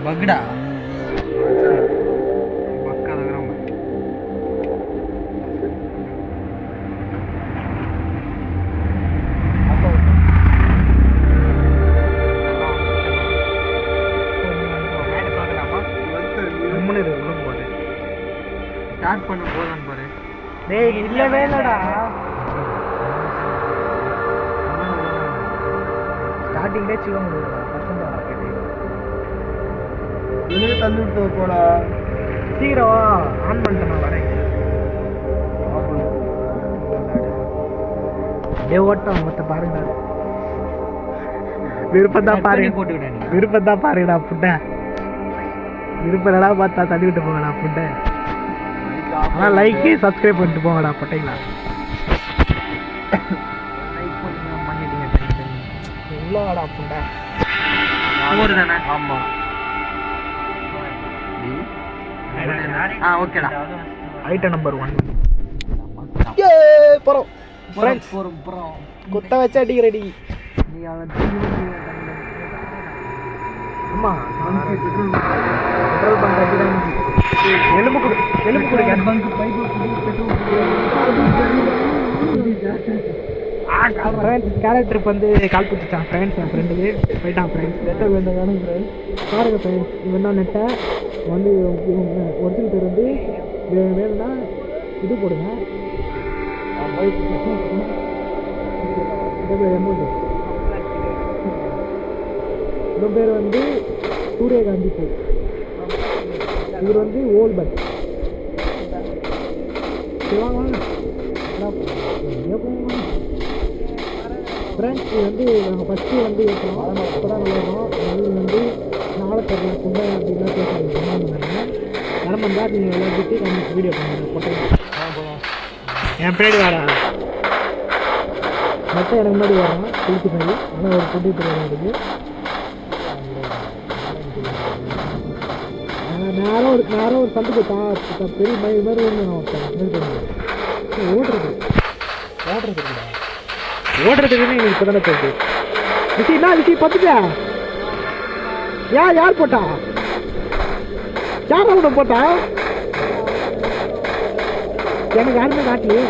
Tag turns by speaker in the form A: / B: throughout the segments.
A: பக்டா start பண்ண போதான் பாரு. டேய் இல்லவே இல்லடா. ஸ்டார்டிங்லே சிவ முடியலடா. பசங்கடா கேட்டி. நீ தள்ளி விட்டு போடா. சீக்கிரம் ஆன் பண்ணிட்டு நான் வரேன். டேய் ஓட்டம் மொத்த பாருங்க. விருப்பம் தான் பாருங்க போட்டுடா நீ. விருப்பம் தான் பாருடா புட்ட. விருப்பம்டா பார்த்தா தள்ளி விட்டு போங்கடா புட்ட. ஆனா லைக் சப்ஸ்கிரைப் பண்ணிட்டு போங்கடா பட்டைங்களா. லைக் பண்ணுங்க பண்ணிடுங்க எவ்வளோடா புண்டை ஒரு தானே. ஆமா ஓகேடா. ஐட்டம் நம்பர் 1 போகிறோம் போகிறோம் குத்த வச்சா அடி ரெடி. நீ அவன் அம்மா பெட்ரோல் பங்க் அடிதான் எலும்பு கொடு எலும்பு கொடு பங்க் பைப் கேரக்டருக்கு வந்து கால் பிடிச்சான் ஃப்ரெண்ட்ஸ். என் ஃப்ரெண்டுக்கு போயிட்டான் ஃப்ரெண்ட்ஸ். நெட்டை வேணும் வேணும் ஃப்ரெண்ட்ஸ் பாருங்க ஃப்ரெண்ட்ஸ். இவன் தான் நெட்டை வந்து ஒரிஜினல் பேர் வந்து வேணும்னா இது போடுங்க. இவன் பேர் வந்து சூரியகாந்தி பூ. இவர் வந்து ஓல்ட் பட் வாங்க ஃப்ரெண்ட்ஸ். வந்து நாங்கள் ஃபஸ்ட்டு வந்து ஏற்றோம் அப்போ தான் நல்லாயிருக்கும். அது வந்து நாளை தெரியல புண்டை அப்படின்லாம் பேசுகிறாங்க. நடமந்தா நீங்கள் எல்லாத்துக்கு நம்ம வீடியோ பண்ணுங்க போட்டோம். என் பேடி வாடா மட்டும் எனக்கு முன்னாடி வரோம் குளிச்சு போய். ஆனால் ஒரு புண்டி தெரியாது இருக்குது. நேரம் ஒரு சந்துக்கு பெரிய மயில் மாதிரி ஓடுறதுக்குன்னு எனக்கு இப்போ தானே போகுது. விஷயம்னா விஷயம் பார்த்துட்டா யார் போட்டா? யார் அவனை போட்டா? எனக்கு யாருமே காட்டலையே.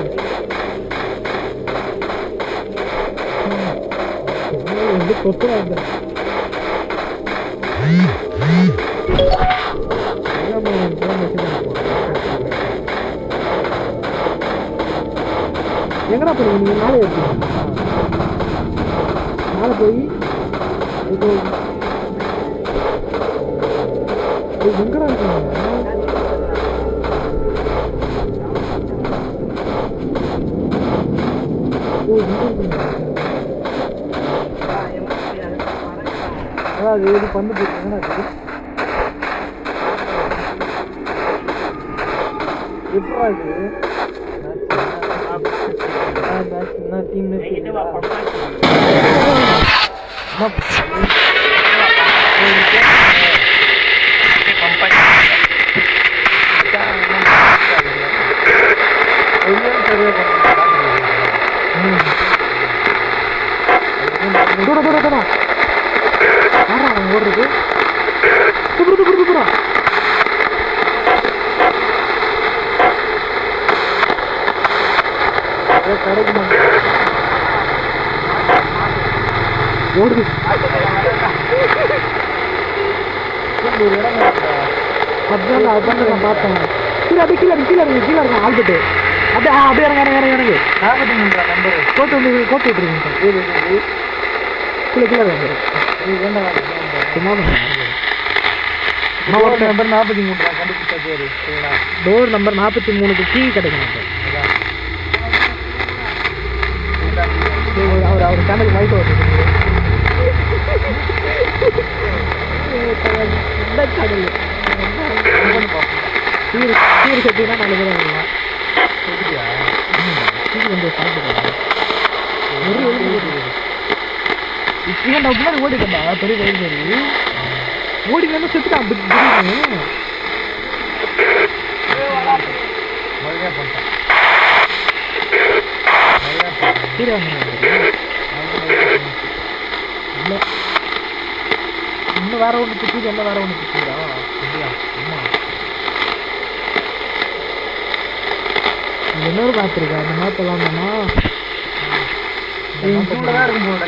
A: வந்து கொத்துறா இருந்த எங்கடா போறீங்க நீங்க? நாளை எடுத்துங்க. நாளை போய் இப்போ எங்கடா இருக்கீங்க? அது இது பண்ணு போயிட்டு எப்படா இது டீம் ஓடுறது கிடைக்குமா ஓடுது. அதுதான் நான் பார்த்தேன். கீழே அப்படியே கீழே கீழே இருக்கேன் ஆல்பட்டு. அப்படியே இறங்க நம்பர் கோட்டு விட்டுருங்க கீழே நம்பர் சும்மா நம்பர் 43 கண்டுபிடிச்சா பேர். டோர் நம்பர் 43க்கு கீ கிடைக்கும். அவர் சேனல் வாய்ஸ் வருது. சீர் சட்டினா 4 பேர் வாங்கலாம். சீர் வந்து சாப்பிட்டு முன்னாடி ஓடிட்டா பெரிய வயிறு சரி ஓடினா செத்துட்டான். திடீர்னு பண்ணிட்டான். சூர்யா இல்லை இன்னும் வேற ஒன்று பிடிச்சி என்ன வேற ஒன்று பிடிச்சிங்களா இல்லையா அம்மா இன்னொரு மேப் இருக்கா அந்த மேப் விளாண்டோம்னா தான் இருக்கும் போல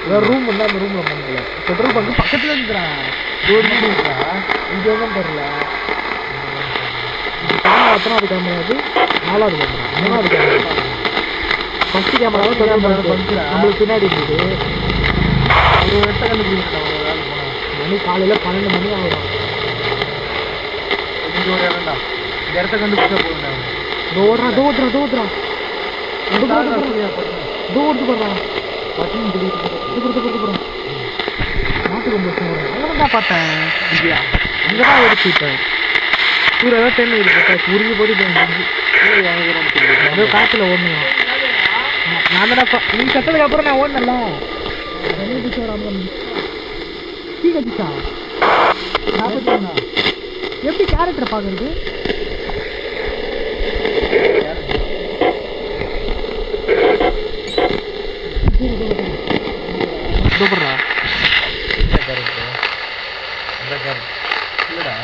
A: வேறு ரூம் வந்து அந்த ரூமில் பண்ணல பெட்ரோல் பங்கு பக்கத்தில் இருக்கிறேன் ஒரு வீடு இருக்கா இங்கே ஒன்றும் தெரியல எத்தனாவது கேமரா அது 4வது கேமரா 3வது கேமரா ஃபஸ்ட்டு கேமராவை நம்மளுக்கு பின்னாடி இருந்தது ஒரு 8 கண்டுபிடிக்கிட்டேன் ஒரு வேலை போனேன் மணி காலையில் 12 மணி ஆகும் இங்கே ஒரு இடம்டா இந்த இடத்த கண்டுபிடிச்சா போகிறேன் ஓடுறான் ஓடுறான் ஓடுத்து போடுறான் பட்டினு சொல்லிட்டு போடுறான் மாட்டுக்கு ரொம்ப தான் பார்த்தேன் இல்லையா அங்கே தான் எடுத்துட்டேன் சூரிய தென்னை இருக்கு உருங்கி போட்டு ஏதோ காற்றுல ஓடணும் நான் தான் நீ கட்டதுக்கு அப்புறம் நான் ஓடனல டீ கட்டிச்சா எப்படி கேரக்டர் பார்க்கறது சூப்பர்ரா இல்லடா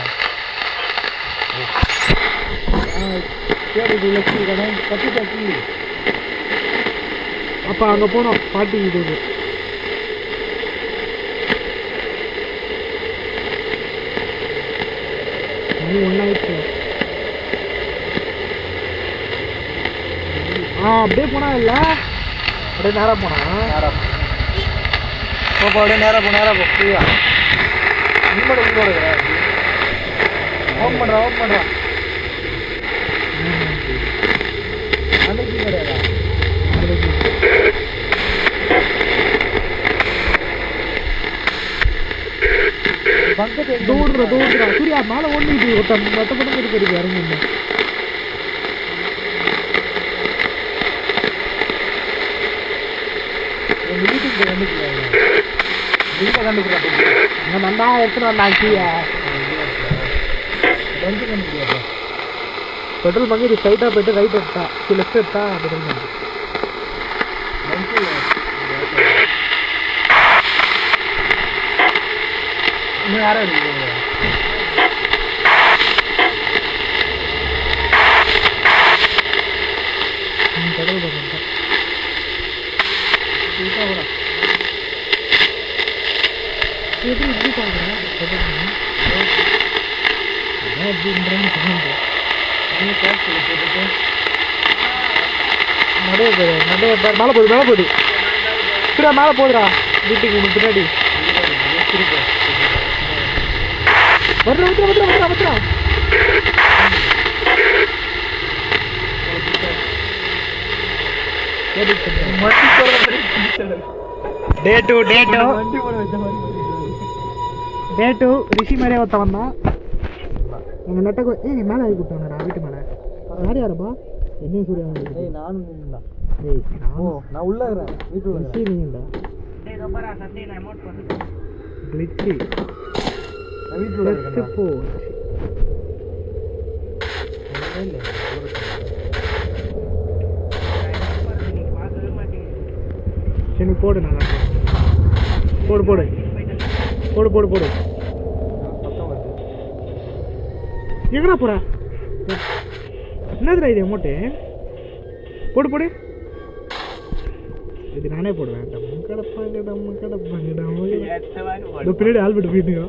A: அப்போ அங்கே போனோம் பாட்டி இது மணி ஒன்றாயிடுச்சு அப்படியே போனா இல்லை அப்படியே நேராக போனா அப்படியே நேராக போ ஃப்ரீயா உங்களோட ஓப்பன் பண்ணுறான் அன்னைக்கு கிடையாதா தூடுறா சூர்யா மேலே ஒன்றுது மொத்த படம் இருக்கு இறங்குங்க எங்கள் வீட்டுக்கு கண்டுக்கிறாங்க நல்லா எடுத்துட்டு வந்தாங்க கீழே கண்டுபிடிக்காது பெட்ரோல் பங்கு இது ஸ்ட்ரைட்டாக போய்ட்டு ரைட் எடுத்தா லெஃப்ட் எடுத்தா பெட்ரோல் பங்கு இன்னும் யாரும் இருக்கு பெட்ரோல் பங்கு எப்படி இப்படி பார்க்குறேன் எப்படின்றேன்னு சொல்லுங்க நிறைய பேர் மேலே போகுது இப்படியா மேலே போகுதுடா வீட்டுக்கு உனக்கு பின்னாடி வந்துடா டே டூ ரிஷி மாதிரியே ஒருத்த வந்தான் எங்கள் நெட்டை நீ மேலே ஆகி கொடுத்தாங்கடா வீட்டு மேலே யாருப்பா என்னையும் சூர்யா நானும் நான் உள்ள இருக்கிறேன் வீட்டு ரிஷி நீங்கடா கிளிச்சி வீட்டு போ சரி போடு நான் போடு எங்கடா போற என்னதுடா இது அமௌண்ட்டு போடு இது நானே போடுவேன் பின்னாடி ஆல்பெட் போயிட்டுங்க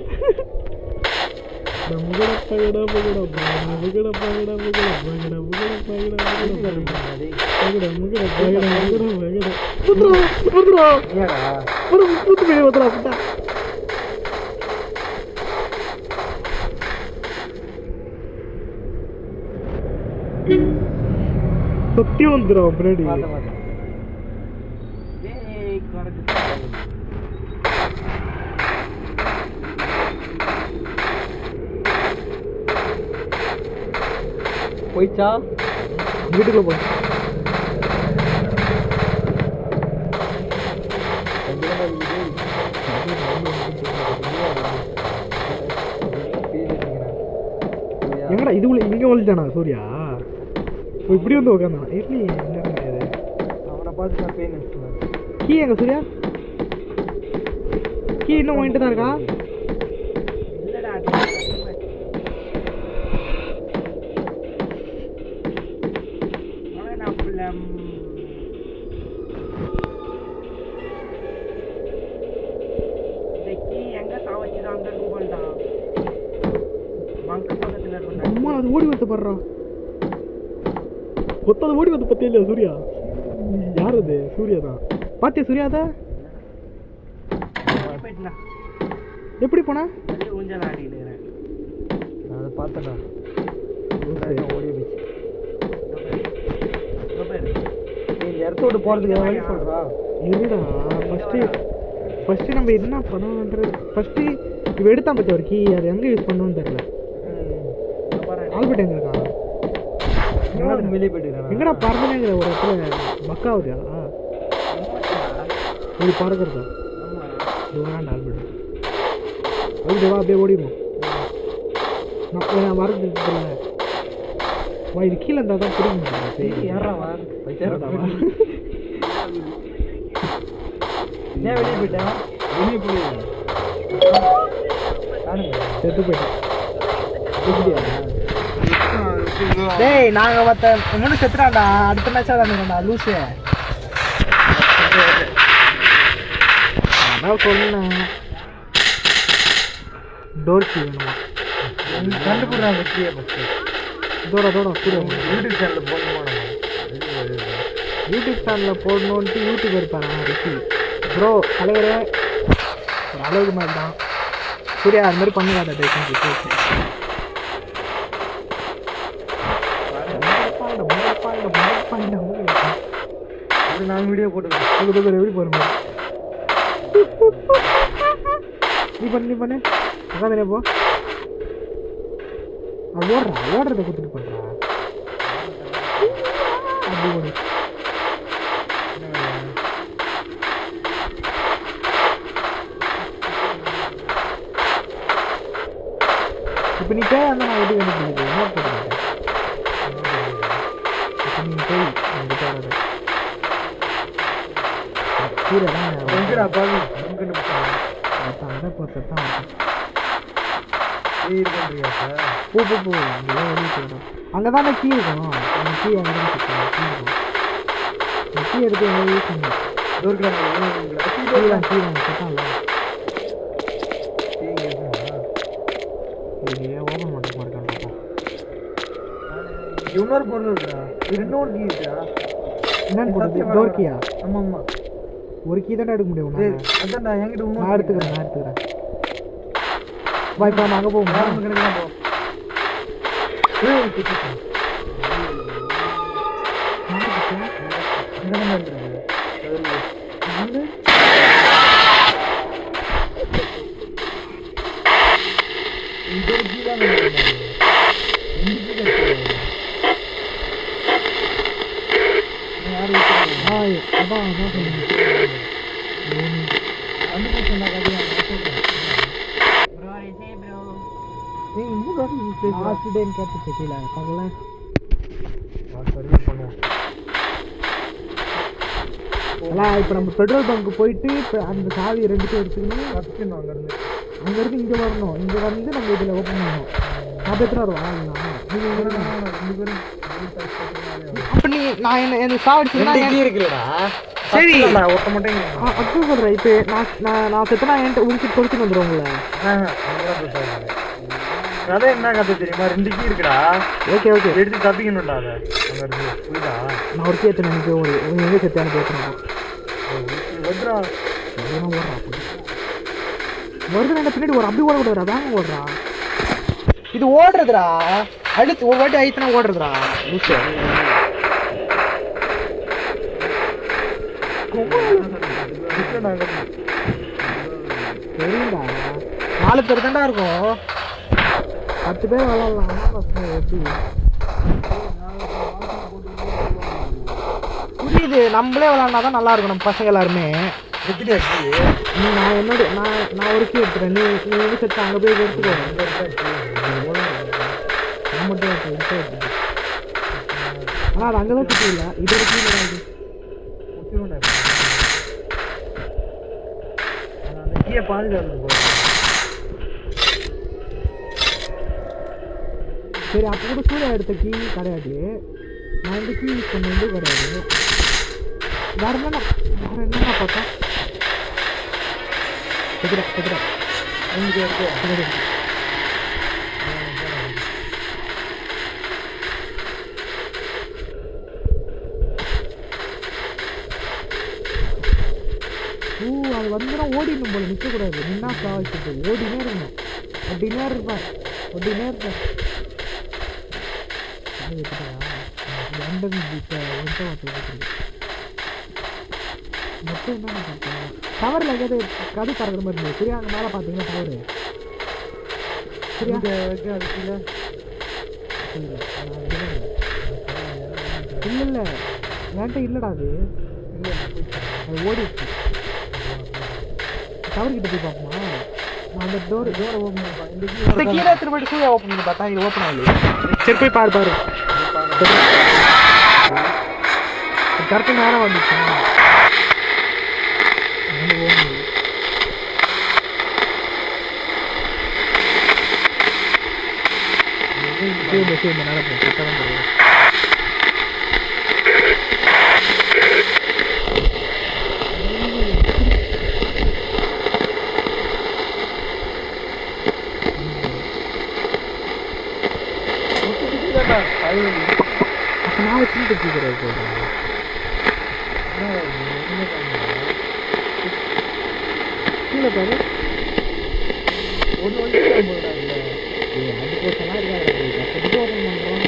A: சத்தியம் வந்துடும் பின்னாடி போயிச்சா வீட்டுக்குள்ள போய் எங்கடா இதுக்குள்ள இங்க வந்துட்டானா சூர்யா இப்படி வந்து உட்காந்தான் எப்படி என்ன கிடையாது
B: பார்த்து பெயின்
A: கீ எங்க சூர்யா? கீ இன்னும் வாங்கிட்டு தான் இருக்கா? அம்மா அது ஓடி வந்து பாடுறா. கொத்தாத ஓடி வந்து பத்தியா இல்லையா சூர்யா? யார் அது? சூர்யா தான். பாத்தியா சூர்யா அத? எப்படி போன?
B: ஊஞ்சல் ஆடிட்டு இருக்கேன். நான் அதை பார்த்தேன்டா. ஓடி போச்சு. நீ இந்த இடத்த விட்டு போகிறதுக்கு வழி சொல்கிறா?
A: இருடா. ஃபஸ்ட்டு நம்ம என்ன பண்ணணுன்றது ஃபஸ்ட்டு இப்போ எடுத்தான் பற்றி ஒரு கீ அது எங்கே யூஸ் பண்ணணும்னு தெரியல. ஆல்பர்ட் எங்கே இருக்கான்?
B: வெளியே போயிட்டு
A: எங்கடா பறந்துனேங்கிற ஒரு இடத்துல பக்காவுதியா இப்படி பறக்கிறதா? இதுவான் ஆல்பர்ட் அதுவா அப்படியே ஓடிடும். நான் வரது தெரியல. வா இது கீழே இருந்தால் தான் பிடிக்க முடியும்.
B: ஏறாவா ஏன் வெளியே போயிட்டேன்? வெளியே போய்
A: செத்து போயிட்டேன். டேய் நாங்க மத்த முன்னு செத்துறான்டா. அடுத்த மேட்சா தான்டா லூசு. நான் சொன்னேன் டோர் கீ வேணுமா?
B: கண்டுபிடுறாங்க கீயை ஃபஸ்ட்டு.
A: தோட கூட
B: யூடியூப் சேனலில் போடணுமா?
A: யூடியூப் சேனலில் போடணுன்ட்டு யூடியூப் இருப்பாரா ரிஷி ப்ரோ தலைவரே ஒரு அளவுக்கு மாதிரி தான். சூர்யா அது மாதிரி பண்ணுவாடா டேஷன்
B: நான் வீடியோ போட்டுருக்கேன்.
A: எப்படி போகிற நீ பண்ணு உட்காந்துனே போ. அது ஓடுறத கொடுத்துட்டு பண்ணுறா அப்படி ஓடு. இப்போ நீ பேர் இருந்தால் நான் எப்படி கண்டுபிடிக்கிறது? என்ன போட்டுருக்கேன் இப்போ நீங்கள் போய் எங்கள் பேர் கீரை தான் அதை பார்த்து தான் போ அங்கெல்லாம் வெளியே போயிடும். அங்கே தானே கீ இருக்கும். அந்த கீ அங்கே தான் கீ இருக்கும். அந்த கீ எடுத்து எங்கே யூஸ் பண்ணுவோம். கீழே செட்டான்ல இது ஓப்பன் பண்ணுறதுக்கு இருக்காங்க.
B: இன்னொரு பொருள் இருக்கா? இன்னொரு கீ இருக்கா?
A: என்னன்னு போடுறது? டோர் கீயா?
B: ஆமாம்
A: ஒரு கீ தானே எடுக்க முடியும்.
B: அதான் நான் என்கிட்ட
A: நான் எடுத்துக்கிறேன். பாய் இப்போ அங்கே போவோம். இப்போ நம்ம பெட்ரோல் பங்க் போயிட்டு அந்த சாவி ரெண்டுத்தையும் எடுத்துக்கணும். அங்கேருந்து இங்கே வரணும். இங்கே வந்து நம்ம இதில் ஓப்பன் பண்ணணும். நான் எத்தனை வருவா? அப்போ நீ நான் என்ன சாவடிச்சு
B: இருக்குல்லடா.
A: சரி
B: ஒட்ட மாட்டேங்க.
A: அதுவும் சொல்கிறேன். இப்போ நான் செத்தனா என்கிட்ட உனக்கு கொடுத்துட்டு வந்துடும் உங்களை.
B: கதை என்ன கதை தெரியுமா? 2 கீ இருக்குடா.
A: ஓகே
B: எடுத்து தப்பிக்கணும்டா. அதை அங்கே இருந்து புரியுதா?
A: நான் ஒரு கேட்டு நினைக்க உங்க எங்கே செத்தானு பேசுகிறேன். வருது என்ன பின்னாடி ஒரு அப்படி ஓடக்கூடாதுடா. வேங்க ஓடுறா. இது ஓடுறதுடா. அடுத்து ஒரு வாட்டி ஆயிடுச்சுனா ஓடுறதுடா. சரிடா 4 பேர் தான்டா இருக்கும். 10 பேர் விளாட்லாம். எப்படி புரியுது? நம்மளே விளாட்னா தான் நல்லா இருக்கும். நம்ம பசங்க எல்லாருமே. நான் என்னோட நான் ஒரு கீ எடுத்துறேன். நீ எங்கே செத்து அங்கே போய் எடுத்துக்கோ. நான் மட்டும் எடுத்து ஆனால் அது அங்கே தான் சுற்றி இல்லை. இது ஒரு கீழே
B: கையை பாதியில் இருந்து போகுது.
A: சரி அப்போ கூட சூர்யா எடுத்த கீ கிடையாது. நான் இந்த கீ யூஸ் பண்ண வந்து கிடையாது. வேற என்னென்ன பார்த்தா செத்துடா
B: இங்கே இருக்கு.
A: அது வந்துடும் ஓடிடணும் போல, நிற்கக்கூடாது. நின்னா காவச்சிட்டு ஓடினே இருக்கணும். அப்படின்னே இருப்பேன். மொத்தம் என்னென்ன பார்த்தேன் டவரில் எங்கேயாவது கதை பறக்கிற மாதிரி இருந்தது. சரியா அங்கே மேலே பார்த்தீங்கன்னா டவரு சரியா
B: அதுக்குள்ள
A: இல்லை என்கிட்ட இல்லைடா அது.
B: இல்லை
A: அது ஓடிடுச்சு. டவர் கிட்ட போய் பார்ப்போமா? நான் அந்த டோரை ஓப்பன் பண்ணி இந்த கீழே திரும்ப சூழலை ஓப்பன் பண்ணி பார்த்தா இது ஓப்பன் ஆகலையே. சரி போய் பாரு கரெக்டாக நேரம் வந்துச்சு. இந்த நேரம் கரெக்டாக நான் வச்சுட்டு கேட்குறேன். கீழே பாரு ஒன்று வந்து அதுக்கோசமாக இருக்காது. கஷ்டப்பட்டு ஓப்பன் பண்ணுறோம்.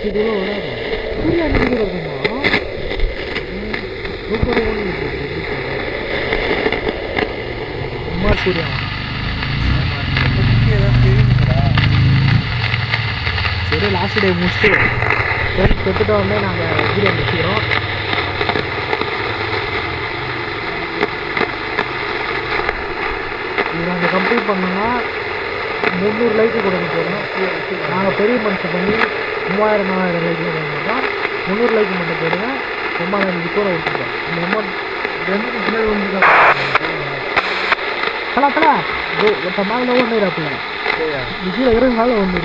A: இதுல வராது. சூர்யா நீங்க இருக்குமா சூப்பர் ஓடி சும்மா சூர்யா சரி லாஸ்ட் டே முடிச்சுட்டு செத்துட்டு வந்து நாங்கள் வீடியோ முடிச்சுக்கிறோம். இது நாங்கள் கம்ப்ளீட் பண்ணோம்னா 300 லைக்கு கொடுக்க போகிறோம். நாங்கள் பெரிய மனுஷன் பண்ணி 3000-4000 லைக் பண்ணோம்னா 300 லைக் மட்டும் போடுங்க. ரொம்ப எனக்கு கூட விட்டுருக்கோம். இந்த அமௌண்ட் 2 பின்னாடி வந்து கலா ஒருத்த மேலே ஒன்று இருப்பில்ல கீழே இருக்கிறதுனால ஒன்று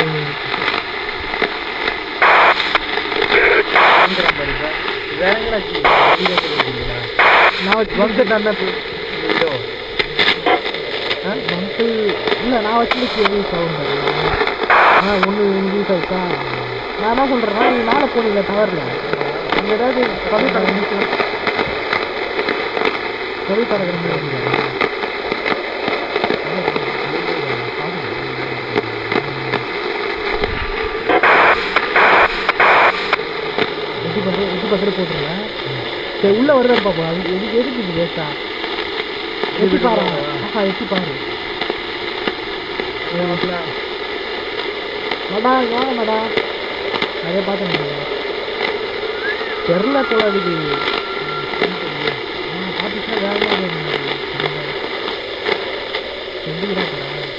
A: நான் வந்து இல்லை நான் வச்சுட்டு யூஸ் ஆகும். ஒன்று யூஸ் ஆகிட்டா நான் என்ன சொல்கிறேன்னா நீ மேலே போனீங்க டவரில் நீங்கள் ஏதாவது கம்மி பண்ண கம்மி பண்ணுற மாதிரி போட்டுருங்க. சரி உள்ளே வருதான்னு பார்ப்போம். அது எதுக்கு இது வேஸ்ட்டா எட்டி பாரு. எட்டி பாரு மேடா வாங்க மேடா. அதே பார்த்தேன் தெரில போல அதுக்கு பார்த்துச்சுன்னா வேற மாதிரி செஞ்சுக்கிறா போகிறேன்.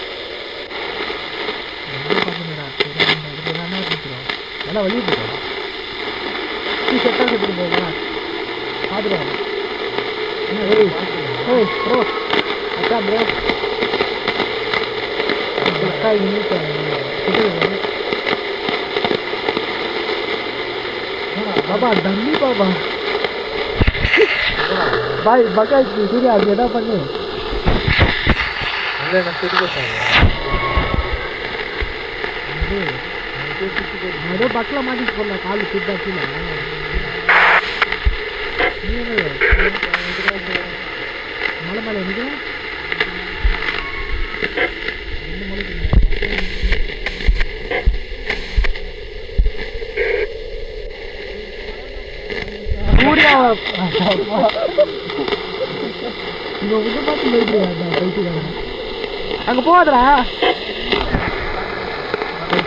A: பார்த்துக்கிறா கொடுத்துரும் நல்லா வெளியே போகிறோம். செட்டாக செத்துட்டு போகலாம் பார்த்துருவாங்க. ப்ரோ அக்கா ப்ரோ அக்கா பாபா தண்ணி பாபா பாய் பக்கா சூர்யா அது என்ன பண்ணு ஏதோ பக்கில் மாட்டிட்டு போடல காலு சுத்தா கீழே மலை மேலே எனக்கு சூர்யா இங்க உங்க பார்த்து போயிட்டு அங்கே போகாதரா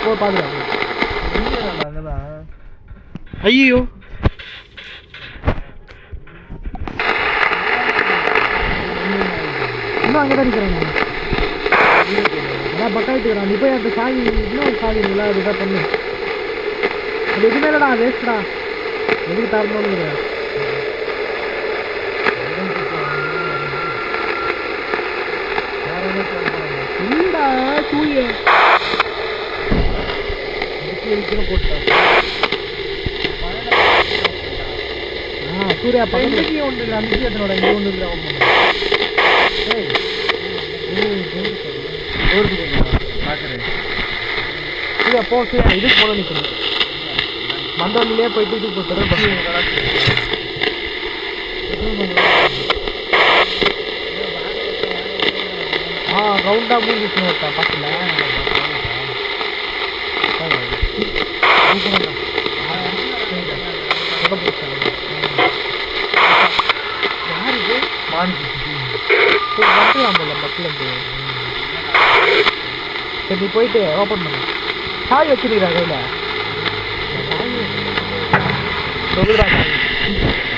A: போ பாதுரா. ஐயோ இன்னும் அங்கே தான் இருக்கிறேன். அதான் பக்காயிட்டுக்கிறான். நீ போய் அந்த சாவி இன்னும் சாவி இல்லை அதுதான் பண்ணு. எதுவுமே இல்லைடா வேஸ்ட்டா எதுக்கு தரணும்னு இல்லடா தூய
B: போட்டேன்
A: சூர்யா
B: பக்கத்துக்கு ஒன்று இல்லை அந்த எத்தனோட இங்கே ஒன்று இல்லை பார்க்குறேன்
A: சூர்யா போ சூர்யா இதுக்கு போல நிற்கணும் மண்டபத்திலே போயிட்டு இதுக்கு போட்டு ரவுண்டாக மூஞ்சிச்சு ஒருத்தா பக்கத்தில் யாருக்கு வந்துடலாம் போல பஸ்லேருந்து சரி நீ போயிட்டு ஓப்பன் பண்ண சாய் வச்சிருக்கிறா கையில் சொல்லுடா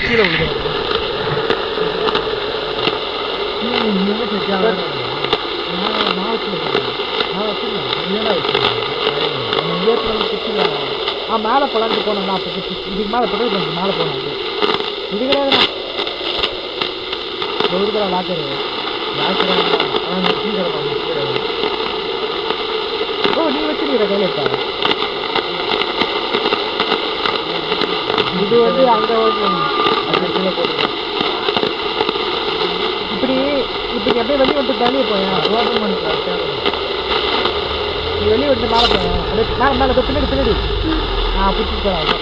A: கீழே விழுது மேலே போலான்ட்டு போனேன் அப்போ இதுக்கு மேலே பெட்ரோல் பங்க் மேலே போனேன் இது கிடையாதுண்ணா இருக்கிற லாக்கரு ஓ நீ வச்சுருக்கிற கையில் இருக்கா இது வந்து அங்கே இப்படி இப்படி அப்படியே வெளியே விட்டு தள்ளியே போயேன் ஓப்பன் பண்ணிக்கலாம் நீ வெளியே விட்டு மேலே போயேன் அப்படியே மேலே மேலே பின்னாடி பின்னாடி பிடிச்சிட்டு போகிறாங்க